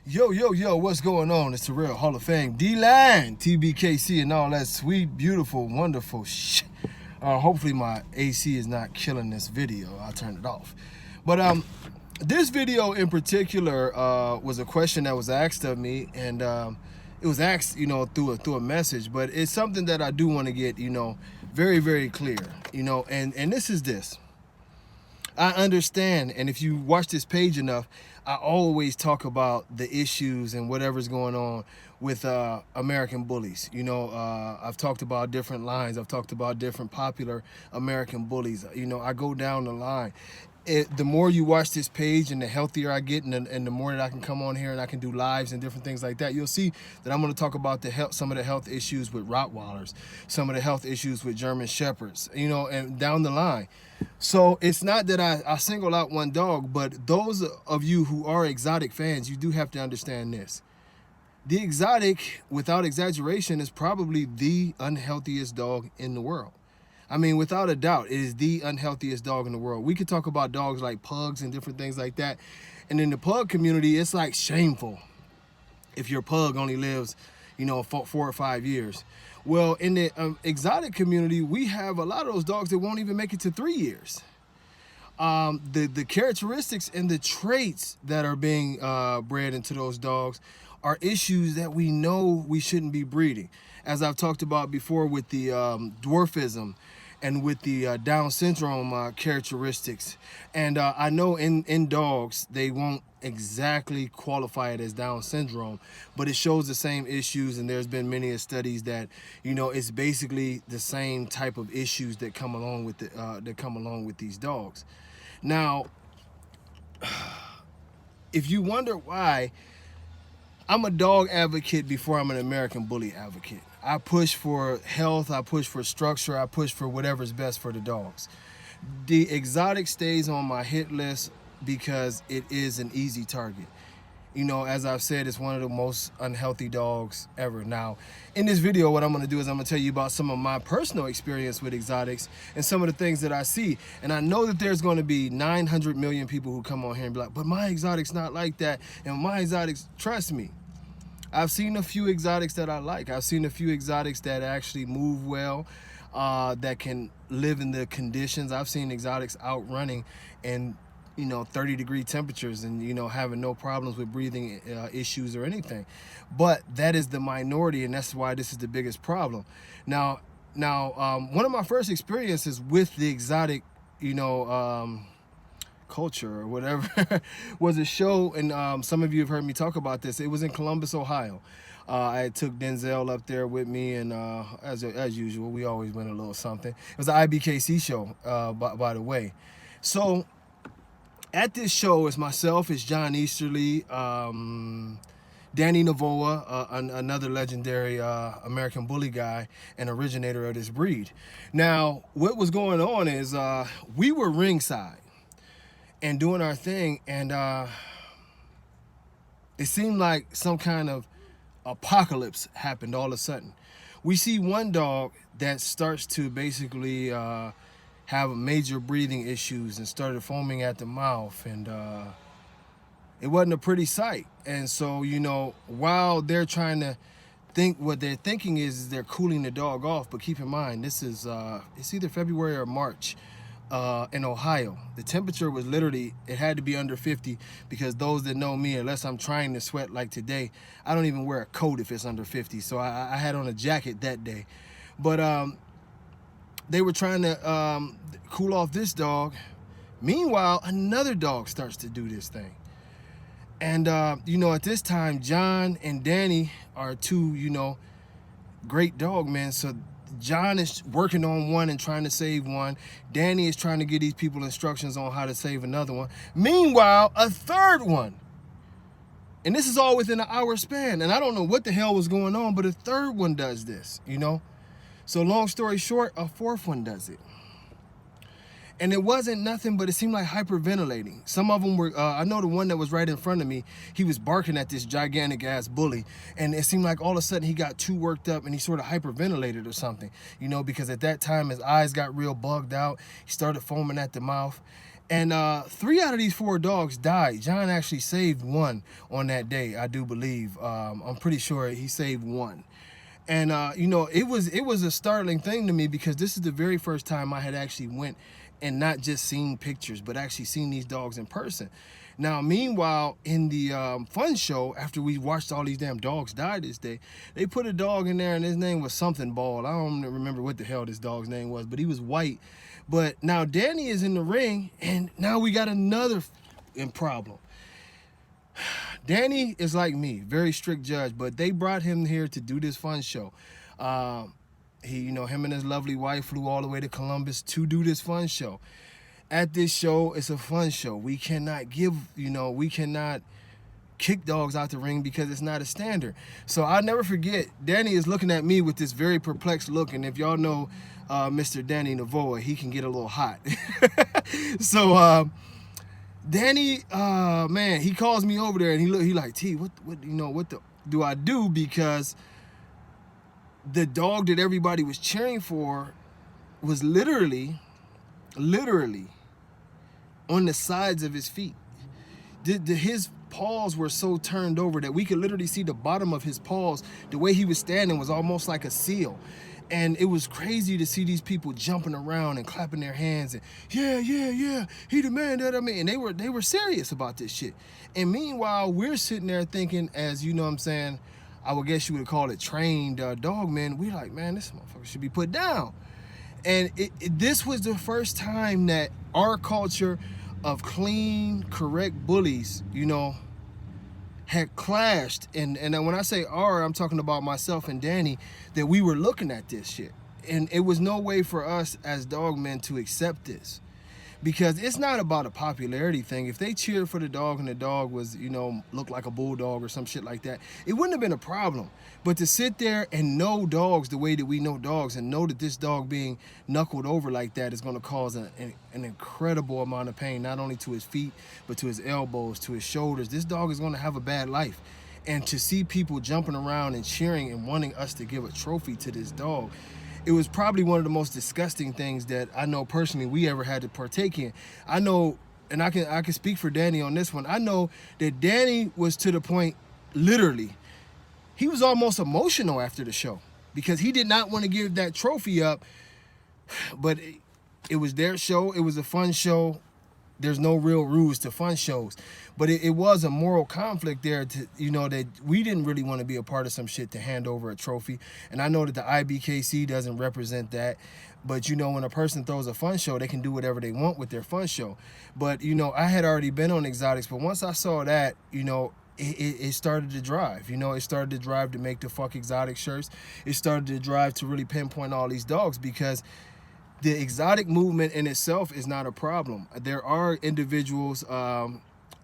Yo, what's going on? It's the real Hall of Fame D-Line, tbkc, and all that sweet, beautiful, wonderful shit. Hopefully my AC is not killing this video. I'll turn it off. But this video in particular was a question that was asked of me, and it was asked, through a message. But it's something that I do want to get, very, very clear. And this is this. I understand, and if you watch this page enough, I always talk about the issues and whatever's going on with American bullies. I've talked about different lines. I've talked about different popular American bullies. I go down the line. The more you watch this page and the healthier I get, and the more that I can come on here and I can do lives and different things like that, you'll see that I'm going to talk about some of the health issues with Rottweilers, some of the health issues with German Shepherds, and down the line. So it's not that I single out one dog, but those of you who are exotic fans, you do have to understand this. The exotic, without exaggeration, is probably the unhealthiest dog in the world. I mean, without a doubt, it is the unhealthiest dog in the world. We could talk about dogs like pugs and different things like that. And in the pug community, it's like shameful if your pug only lives, 4 or 5 years. Well, in the exotic community, we have a lot of those dogs that won't even make it to 3 years. The characteristics and the traits that are being bred into those dogs are issues that we know we shouldn't be breeding. As I've talked about before with the dwarfism and with the Down syndrome characteristics. And I know in dogs, they won't exactly qualify it as Down syndrome, but it shows the same issues, and there's been many studies that, it's basically the same type of issues that come along with these dogs. Now, if you wonder why, I'm a dog advocate before I'm an American bully advocate. I push for health, I push for structure, I push for whatever's best for the dogs. The exotic stays on my hit list because it is an easy target. As I've said, it's one of the most unhealthy dogs ever. Now, in this video, what I'm going to do is I'm going to tell you about some of my personal experience with exotics and some of the things that I see. And I know that there's going to be 900 million people who come on here and be like, but my exotic's not like that. And my exotics, trust me, I've seen a few exotics that I like. I've seen a few exotics that actually move well, that can live in the conditions. I've seen exotics out running in 30-degree temperatures and having no problems with breathing issues or anything. But that is the minority, and that's why this is the biggest problem. Now, one of my first experiences with the exotic, culture or whatever was a show, and some of you have heard me talk about this. It was in Columbus, Ohio. I took Denzel up there with me, and as usual, we always win a little something. It was an ABKC show, by the way. So at this show, it's myself, it's John Easterly, Danny Navoa, another legendary American bully guy and originator of this breed. Now, what was going on is we were ringside and doing our thing, and it seemed like some kind of apocalypse happened all of a sudden. We see one dog that starts to basically have major breathing issues and started foaming at the mouth, and it wasn't a pretty sight. And so, while they're trying to think, what they're thinking is they're cooling the dog off, but keep in mind, this is it's either February or March in Ohio. The temperature was literally, it had to be under 50, because those that know me, unless I'm trying to sweat like today, I don't even wear a coat if it's under 50. So I had on a jacket that day. But they were trying to cool off this dog. Meanwhile, another dog starts to do this thing. And, at this time, John and Danny are two, great dog men. So John is working on one and trying to save one. Danny is trying to give these people instructions on how to save another one. Meanwhile, a third one. And this is all within an hour span. And I don't know what the hell was going on, but a third one does this, So long story short, a fourth one does it. And it wasn't nothing, but it seemed like hyperventilating. Some of them were, I know the one that was right in front of me, he was barking at this gigantic ass bully. And it seemed like all of a sudden he got too worked up and he sort of hyperventilated or something, because at that time his eyes got real bugged out. He started foaming at the mouth. And 3 out of these 4 dogs died. John actually saved one on that day, I do believe. I'm pretty sure he saved one. And you know, it was a startling thing to me, because this is the very first time I had actually went and not just seen pictures, but actually seen these dogs in person. Now, meanwhile, in the fun show, after we watched all these damn dogs die this day, they put a dog in there, and his name was something Ball. I don't remember what the hell this dog's name was, but he was white. But now Danny is in the ring, and now we got another problem. Danny is like me, very strict judge, but they brought him here to do this fun show. You know, him and his lovely wife flew all the way to Columbus to do this fun show. At this show, it's a fun show. We cannot we cannot kick dogs out the ring because it's not a standard. So I'll never forget, Danny is looking at me with this very perplexed look, and if y'all know Mr. Danny Navoa, he can get a little hot. So Danny, man, he calls me over there, and he like, T, what do I do? Because the dog that everybody was cheering for was literally on the sides of his feet. His paws were so turned over that we could literally see the bottom of his paws. The way he was standing was almost like a seal. And it was crazy to see these people jumping around and clapping their hands and yeah, he the man that I mean. And they were serious about this shit. And meanwhile, we're sitting there thinking, as you know what I'm saying, I would guess you would call it trained dog men. We like, man, this motherfucker should be put down. And this was the first time that our culture of clean, correct bullies, you know, had clashed. And when I say our, I'm talking about myself and Danny, that we were looking at this shit. And it was no way for us as dog men to accept this. Because it's not about a popularity thing. If they cheered for the dog and the dog was, you know, looked like a bulldog or some shit like that, it wouldn't have been a problem. But to sit there and know dogs the way that we know dogs, and know that this dog being knuckled over like that is going to cause an incredible amount of pain, not only to his feet, but to his elbows, to his shoulders. This dog is going to have a bad life. And to see people jumping around and cheering and wanting us to give a trophy to this dog, it was probably one of the most disgusting things that I know personally we ever had to partake in. I know, and I can speak for Danny on this one. I know that Danny was to the point, literally, he was almost emotional after the show because he did not want to give that trophy up. But it was their show. It was a fun show. There's no real rules to fun shows. But it was a moral conflict there, to, you know, that we didn't really want to be a part of some shit to hand over a trophy. And I know that the ABKC doesn't represent that. But, you know, when a person throws a fun show, they can do whatever they want with their fun show. But, you know, I had already been on exotics. But once I saw that, you know, it started to drive. You know, it started to drive to make the fuck exotic shirts. It started to drive to really pinpoint all these dogs, because the exotic movement in itself is not a problem. There are individuals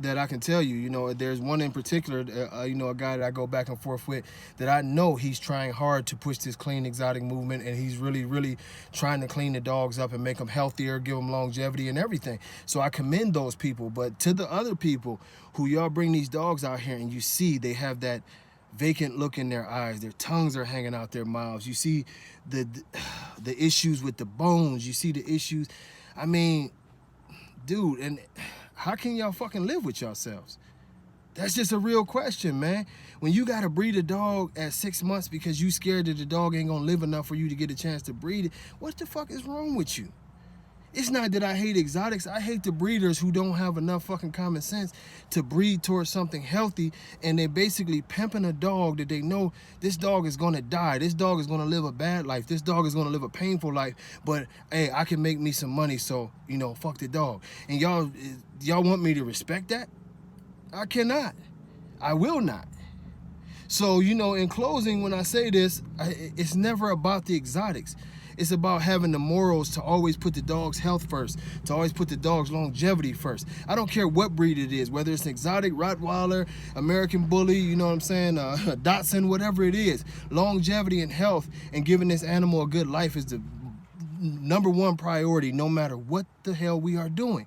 that I can tell you, you know, there's one in particular, you know, a guy that I go back and forth with, that I know he's trying hard to push this clean exotic movement, and he's really trying to clean the dogs up and make them healthier, give them longevity and everything. So I commend those people. But to the other people who y'all bring these dogs out here and you see they have that vacant look in their eyes, their tongues are hanging out their mouths, you see the issues with the bones, you see the issues. I mean, dude, and how can y'all fucking live with yourselves? That's just a real question, man. When you gotta breed a dog at 6 months because you scared that the dog ain't gonna live enough for you to get a chance to breed it, what the fuck is wrong with you? It's not that I hate exotics. I hate the breeders who don't have enough fucking common sense to breed towards something healthy, and they're basically pimping a dog that they know this dog is gonna die. This dog is gonna live a bad life. This dog is gonna live a painful life. But hey, I can make me some money, so you know, fuck the dog. And y'all want me to respect that? I cannot. I will not. So, you know, in closing, when I say this, it's never about the exotics. It's about having the morals to always put the dog's health first, to always put the dog's longevity first. I don't care what breed it is, whether it's an exotic, Rottweiler, American Bully, you know what I'm saying, Dachshund, whatever it is. Longevity and health and giving this animal a good life is the #1 priority, no matter what the hell we are doing.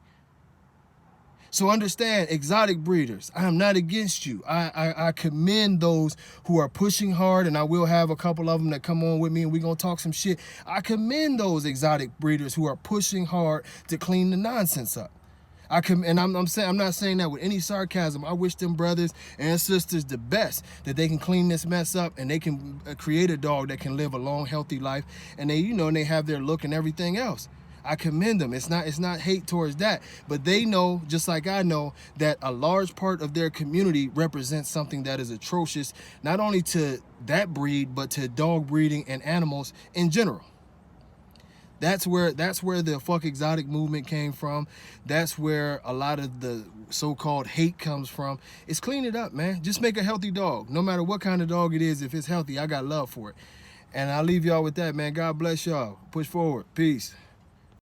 So understand, exotic breeders, I am not against you. I commend those who are pushing hard, and I will have a couple of them that come on with me and we're going to talk some shit. I commend those exotic breeders who are pushing hard to clean the nonsense up. And I'm not saying that with any sarcasm. I wish them brothers and sisters the best, that they can clean this mess up and they can create a dog that can live a long, healthy life, and they, you know, and they have their look and everything else. I commend them. It's not hate towards that, but they know, just like I know, that a large part of their community represents something that is atrocious, not only to that breed, but to dog breeding and animals in general. That's where the fuck exotic movement came from. That's where a lot of the so-called hate comes from. It's clean it up, man. Just make a healthy dog. No matter what kind of dog it is, if it's healthy, I got love for it. And I'll leave y'all with that, man. God bless y'all. Push forward. Peace.